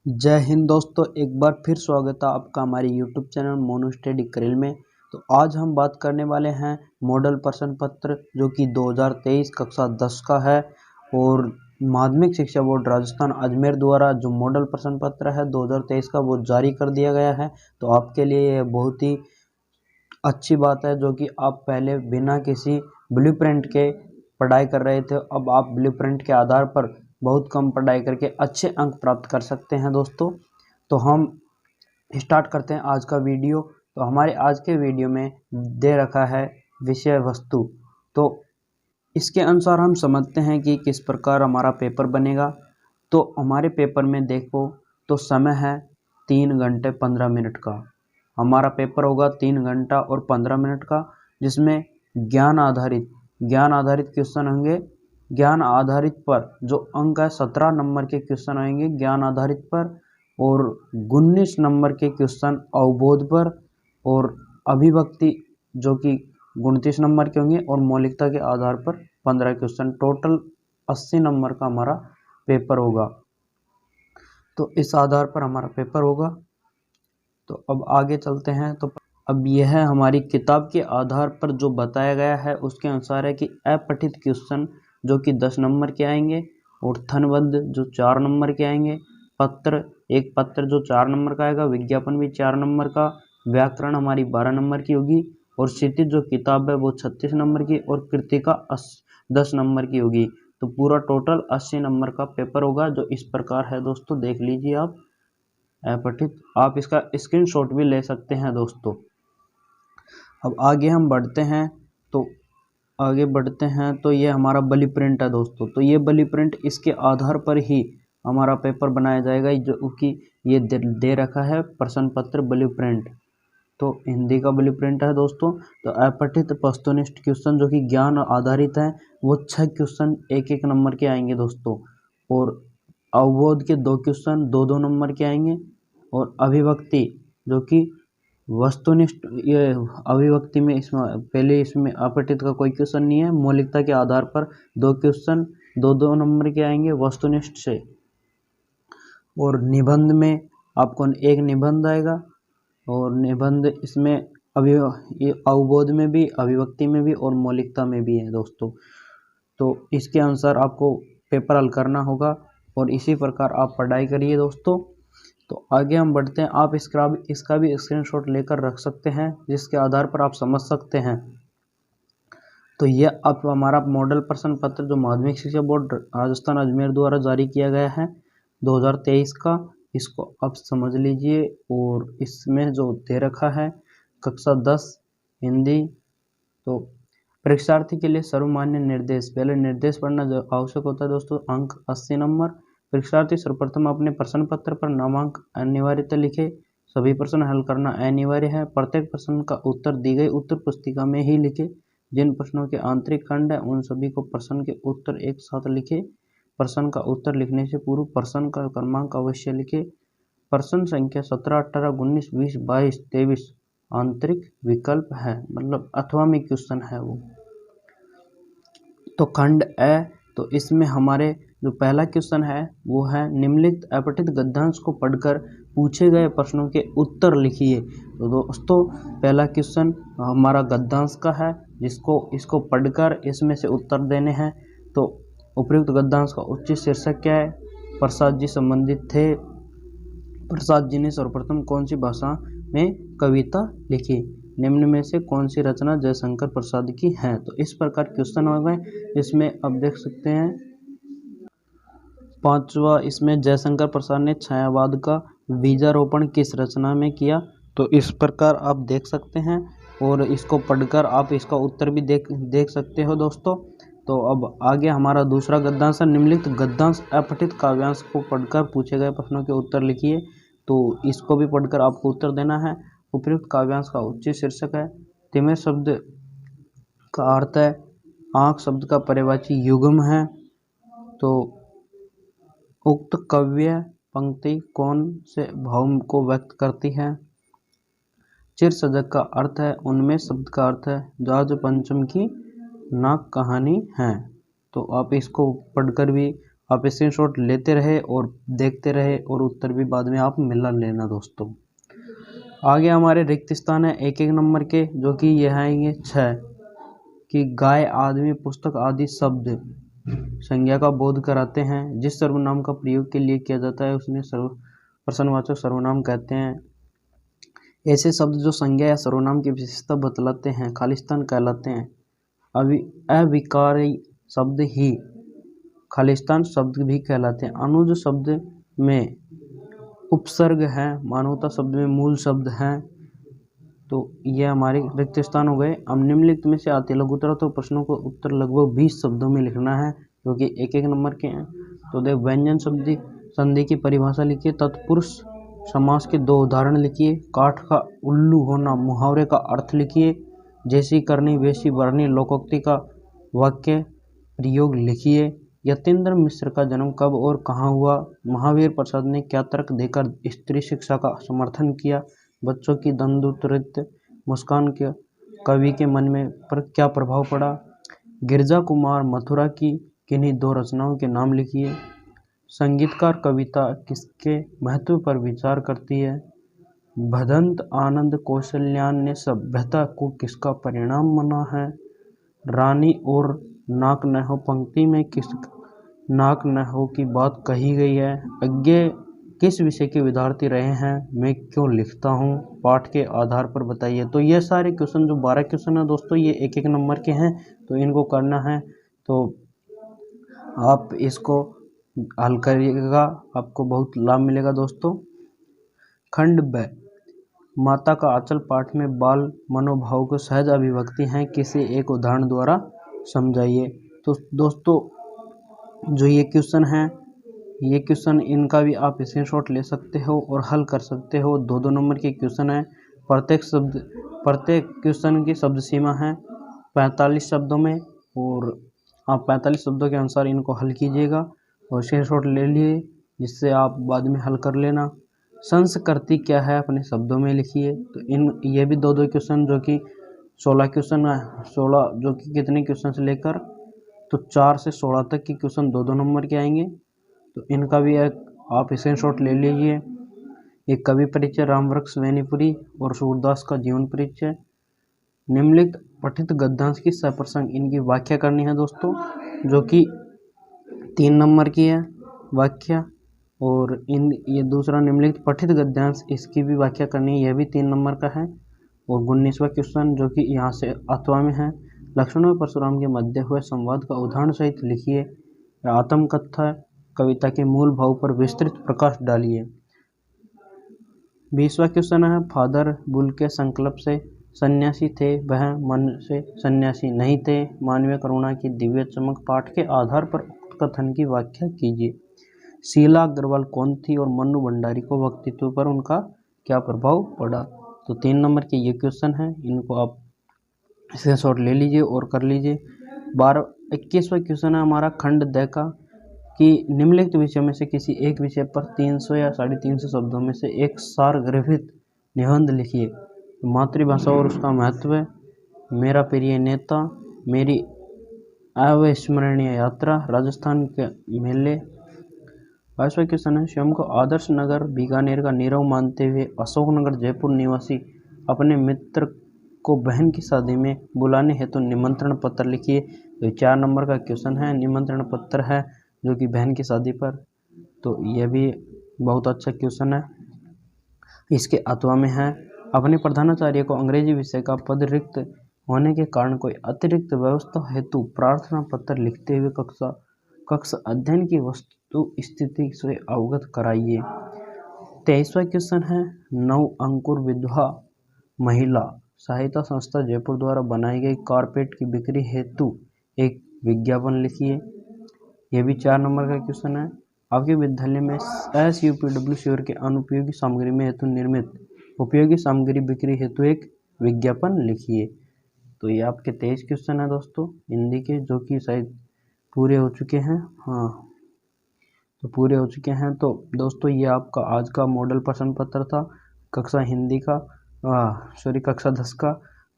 जय हिंद दोस्तों, एक बार फिर स्वागत है आपका हमारे यूट्यूब चैनल मोनो स्टडी करिल में। तो आज हम बात करने वाले हैं मॉडल प्रश्न पत्र जो कि 2023 कक्षा 10 का है और माध्यमिक शिक्षा बोर्ड राजस्थान अजमेर द्वारा जो मॉडल प्रश्न पत्र है 2023 का वो जारी कर दिया गया है। तो आपके लिए यह बहुत ही अच्छी बात है जो कि आप पहले बिना किसी ब्लूप्रिंट के पढ़ाई कर रहे थे, अब आप ब्लूप्रिंट के आधार पर बहुत कम पढ़ाई करके अच्छे अंक प्राप्त कर सकते हैं दोस्तों। तो हम स्टार्ट करते हैं आज का वीडियो। तो हमारे आज के वीडियो में दे रखा है विषय वस्तु। तो इसके अनुसार हम समझते हैं कि किस प्रकार हमारा पेपर बनेगा। तो हमारे पेपर में देखो तो समय है 3 घंटे 15 मिनट का। हमारा पेपर होगा 3 घंटा और 15 मिनट का, जिसमें ज्ञान आधारित क्वेश्चन होंगे। ज्ञान आधारित पर जो अंक है 17 नंबर के क्वेश्चन आएंगे ज्ञान आधारित पर, और 19 नंबर के क्वेश्चन अवबोध पर, और अभिव्यक्ति जो कि 29 नंबर के होंगे, और मौलिकता के आधार पर 15 क्वेश्चन। टोटल 80 नंबर का हमारा पेपर होगा। तो इस आधार पर हमारा पेपर होगा। तो अब आगे चलते हैं। तो अब यह हमारी किताब के आधार पर जो बताया गया है उसके अनुसार है कि अपठित क्वेश्चन जो कि 10 नंबर के आएंगे, और थनबद्ध जो 4 नंबर के आएंगे, एक पत्र जो 4 नंबर का आएगा, विज्ञापन भी 4 नंबर का, व्याकरण हमारी 12 नंबर की होगी, और क्षितिज जो किताब है वो 36 नंबर की, और कृतिका 10 नंबर की होगी। तो पूरा टोटल 80 नंबर का पेपर होगा जो इस प्रकार है दोस्तों। देख लीजिए आप अपठित, आप इसका स्क्रीनशॉट भी ले सकते हैं दोस्तों। अब आगे हम बढ़ते हैं। तो ये हमारा बली प्रिंट है दोस्तों। तो ये बली प्रिंट इसके आधार पर ही हमारा पेपर बनाया जाएगा जो कि ये दे रखा है प्रश्न पत्र बली प्रिंट। तो हिंदी का बली प्रिंट है दोस्तों। तो अपठित वस्तुनिष्ठ क्वेश्चन जो कि ज्ञान आधारित है वो 6 क्वेश्चन 1-1 नंबर के आएंगे दोस्तों, और अवबोध के 2 क्वेश्चन 2-2 नंबर के आएंगे, और अभिव्यक्ति जो कि वस्तुनिष्ठ, ये अभिव्यक्ति में इसमें अपठित का कोई क्वेश्चन नहीं है। मौलिकता के आधार पर 2 क्वेश्चन 2-2 नंबर के आएंगे वस्तुनिष्ठ से, और निबंध में आपको एक निबंध आएगा, और निबंध इसमें अवबोध में भी, अभिव्यक्ति में भी, और मौलिकता में भी है दोस्तों। तो इसके अनुसार आपको पेपर हल करना होगा और इसी प्रकार आप पढ़ाई करिए दोस्तों। तो आगे हम बढ़ते हैं। आप इसका भी स्क्रीनशॉट लेकर रख सकते हैं जिसके आधार पर आप समझ सकते हैं। तो यह अब हमारा मॉडल प्रश्न पत्र जो माध्यमिक शिक्षा बोर्ड राजस्थान अजमेर द्वारा जारी किया गया है 2023 का, इसको आप समझ लीजिए। और इसमें जो दे रखा है कक्षा 10 हिंदी। तो परीक्षार्थी के लिए सर्वमान्य निर्देश, पहले निर्देश पढ़ना जो आवश्यक होता है दोस्तों। अंक 80 नंबर। परीक्षार्थी सर्वप्रथम अपने प्रश्न पत्र पर नामांक अनिवार्यता लिखे। सभी प्रश्न हल करना अनिवार्य है। प्रत्येक प्रश्न का उत्तर दी गई उत्तर पुस्तिका में ही लिखे। जिन प्रश्नों के आंतरिक खंड है उन सभी को प्रश्न के उत्तर एक साथ लिखे। प्रश्न का उत्तर लिखने से पूर्व प्रश्न का क्रमांक अवश्य लिखे। प्रश्न संख्या 17, 18, 19, 20, 22, 23 आंतरिक विकल्प है, मतलब अथवा में क्वेश्चन है वो। तो खंड ए, तो इसमें हमारे जो पहला क्वेश्चन है वो है निम्नलिखित अपठित गद्यांश को पढ़कर पूछे गए प्रश्नों के उत्तर लिखिए। तो दोस्तों पहला क्वेश्चन हमारा गद्यांश का है, इसको पढ़कर इसमें से उत्तर देने हैं। तो उपयुक्त गद्यांश का उचित शीर्षक क्या है? प्रसाद जी संबंधित थे। प्रसाद जी ने सर्वप्रथम कौन सी भाषा में कविता लिखी? निम्न में से कौन सी रचना जयशंकर प्रसाद की है? तो इस प्रकार क्वेश्चन हो गए। इसमें अब देख सकते हैं 5वां, इसमें जयशंकर प्रसाद ने छायावाद का बीजारोपण किस रचना में किया? तो इस प्रकार आप देख सकते हैं, और इसको पढ़कर आप इसका उत्तर भी देख सकते हो दोस्तों। तो अब आगे हमारा दूसरा गद्यांश है निम्नलिखित गद्यांश अपठित काव्यांश को पढ़कर पूछे गए प्रश्नों के उत्तर लिखिए। तो इसको भी पढ़कर आपको उत्तर देना है। उपयुक्त काव्यांश का उचित शीर्षक है। तिमिर शब्द का अर्थ है आँख शब्द का पर्यायवाची युग्म है। तो उक्त काव्य पंक्ति कौन से भाव को व्यक्त करती है? चिर सजग का अर्थ है उनमें शब्द का अर्थ है जाज पंचम की नाक कहानी है। तो आप इसको पढ़कर भी आप स्क्रीनशॉट लेते रहे और देखते रहे और उत्तर भी बाद में आप मिला लेना दोस्तों। आगे हमारे रिक्त स्थान है 1-1 नंबर के, जो कि यह आएंगे 6 कि गाय, आदमी, पुस्तक आदि शब्द संज्ञा का बोध कराते हैं। जिस सर्वनाम का प्रयोग के लिए किया जाता है उसने प्रश्नवाचक सर्वनाम कहते हैं। ऐसे शब्द जो संज्ञा या सर्वनाम की विशेषता बतलाते हैं खालिस्तान कहलाते हैं। अविकारी शब्द ही खालिस्तान शब्द भी कहलाते हैं। अनुज शब्द में उपसर्ग है, मानवता शब्द में मूल शब्द है। तो ये हमारे रिक्त स्थान हो गए। अब निम्नलिखित में से आते लघुत्तर तो प्रश्नों को उत्तर लगभग 20 शब्दों में लिखना है, जो कि 1-1 नंबर के हैं। तो देख, व्यंजन शब्द संधि की परिभाषा लिखिए, तत्पुरुष समास के 2 उदाहरण लिखिए, काठ का उल्लू होना मुहावरे का अर्थ लिखिए, जैसी करनी वैसी भरनी लोकोक्ति का वाक्य प्रयोग लिखिए, यतीन्द्र मिश्र का जन्म कब और कहाँ हुआ, महावीर प्रसाद ने क्या तर्क देकर स्त्री शिक्षा का समर्थन किया, बच्चों की दंडोत्तरित मुस्कान के कवि के मन में पर क्या प्रभाव पड़ा, गिरजा कुमार मथुरा की किन्हीं 2 रचनाओं के नाम लिखिए, संगीतकार कविता किसके महत्व पर विचार करती है, भदंत आनंद कौशल्यान ने सभ्यता को किसका परिणाम माना है, रानी और नाक न हो पंक्ति में किस नाक न हो की बात कही गई है, अज्ञे किस विषय के विद्यार्थी रहे हैं, मैं क्यों लिखता हूँ, पाठ के आधार पर बताइए। तो ये सारे क्वेश्चन जो 12 क्वेश्चन है दोस्तों, ये 1-1 नंबर के हैं। तो इनको करना है, तो आप इसको हल करिएगा, आपको बहुत लाभ मिलेगा दोस्तों। खंड ब, माता का आंचल पाठ में बाल मनोभाव को सहज अभिव्यक्ति हैं, किसी एक उदाहरण द्वारा समझाइए। तो दोस्तों जो ये क्वेश्चन है, ये क्वेश्चन इनका भी आप स्क्रीनशॉट ले सकते हो और हल कर सकते हो। 2-2 नंबर के क्वेश्चन है। प्रत्येक क्वेश्चन की शब्द सीमा है 45 शब्दों में, और आप 45 शब्दों के अनुसार इनको हल कीजिएगा और स्क्रीनशॉट ले लिए, जिससे आप बाद में हल कर लेना। संस्कृति क्या है अपने शब्दों में लिखिए। तो ये भी 2-2 क्वेश्चन, जो कि 16 क्वेश्चन है, 16 जो कि कितने क्वेश्चन से लेकर तो 4 से 16 तक के क्वेश्चन 2-2 नंबर के आएंगे। तो इनका भी एक आप स्क्रीनशॉट ले लीजिए। एक कवि परिचय रामवृक्ष वैनीपुरी और सूरदास का जीवन परिचय। निम्नलिखित पठित गद्यांश की सप्रसंग इनकी व्याख्या करनी है दोस्तों, जो कि 3 नंबर की है व्याख्या। और ये दूसरा निम्नलिखित पठित गद्यांश, इसकी भी व्याख्या करनी है, यह भी 3 नंबर का है। और 19वां क्वेश्चन जो कि यहाँ से अथवा में है, लक्ष्मण व परशुराम के मध्य हुए संवाद का उदाहरण सहित लिखिए। आत्मकथा कविता के मूल भाव पर विस्तृत प्रकाश डालिए। 20वां क्वेश्चन है, फादर बुल के संकल्प से सन्यासी थे, वह मन से सन्यासी नहीं थे, मानवीय करुणा की दिव्य चमक पाठ के आधार पर उक्त कथन की व्याख्या कीजिए। शीला अग्रवाल कौन थी और मन्नू भंडारी को व्यक्तित्व पर उनका क्या प्रभाव पड़ा। तो 3 नंबर के ये क्वेश्चन हैं, इनको आप स्क्रीनशॉट ले लीजिए और कर लीजिए। 21वां क्वेश्चन है हमारा खंड द का, कि निम्नलिखित विषयों में से किसी एक विषय पर 300 या 350 शब्दों में से एक सारगर्भित निबंध लिखिए। मातृभाषा और उसका महत्व, मेरा प्रिय नेता, मेरी अविस्मरणीय यात्रा, राजस्थान के मेले। 22वां क्वेश्चन है, स्वयं को आदर्श नगर बीकानेर का नीरव मानते हुए अशोकनगर जयपुर निवासी अपने मित्र को बहन की शादी में बुलाने हेतु निमंत्रण पत्र लिखिए। तो 4 नंबर का क्वेश्चन है, निमंत्रण पत्र है जो कि बहन की शादी पर। तो यह भी बहुत अच्छा क्वेश्चन है। इसके अथवा में है, अपने प्रधानाचार्य को अंग्रेजी विषय का पद रिक्त होने के कारण कोई अतिरिक्त व्यवस्था हेतु प्रार्थना पत्र लिखते हुए कक्षा अध्ययन की वस्तु स्थिति से अवगत कराइए। 23वां क्वेश्चन है, नव अंकुर विधवा महिला सहायता संस्था जयपुर द्वारा बनाई गई कारपेट की बिक्री हेतु एक विज्ञापन लिखिए। यह भी 4 नंबर का क्वेश्चन है। आपके विद्यालय में SUPW शिविर के अनुपयोगी सामग्री में हेतु निर्मित उपयोगी सामग्री बिक्री हेतु एक विज्ञापन लिखिए। तो ये आपके 23 क्वेश्चन है दोस्तों हिंदी के, जो कि शायद पूरे हो चुके हैं। हाँ, तो पूरे हो चुके हैं। तो दोस्तों ये आपका आज का मॉडल प्रश्न पत्र था कक्षा हिंदी का, कक्षा 10 का।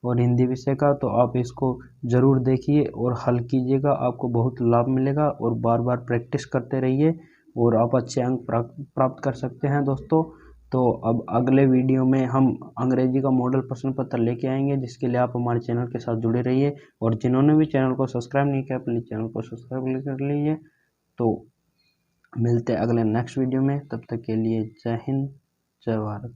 और हिंदी विषय का, तो आप इसको ज़रूर देखिए और हल कीजिएगा, आपको बहुत लाभ मिलेगा। और बार बार प्रैक्टिस करते रहिए और आप अच्छे अंक प्राप्त कर सकते हैं दोस्तों। तो अब अगले वीडियो में हम अंग्रेजी का मॉडल प्रश्न पत्र लेके आएंगे, जिसके लिए आप हमारे चैनल के साथ जुड़े रहिए। और जिन्होंने भी चैनल को सब्सक्राइब नहीं किया, प्लीज़ चैनल को सब्सक्राइब कर लीजिए। तो मिलते हैं अगले नेक्स्ट वीडियो में, तब तक के लिए जय हिंद, जय भारत।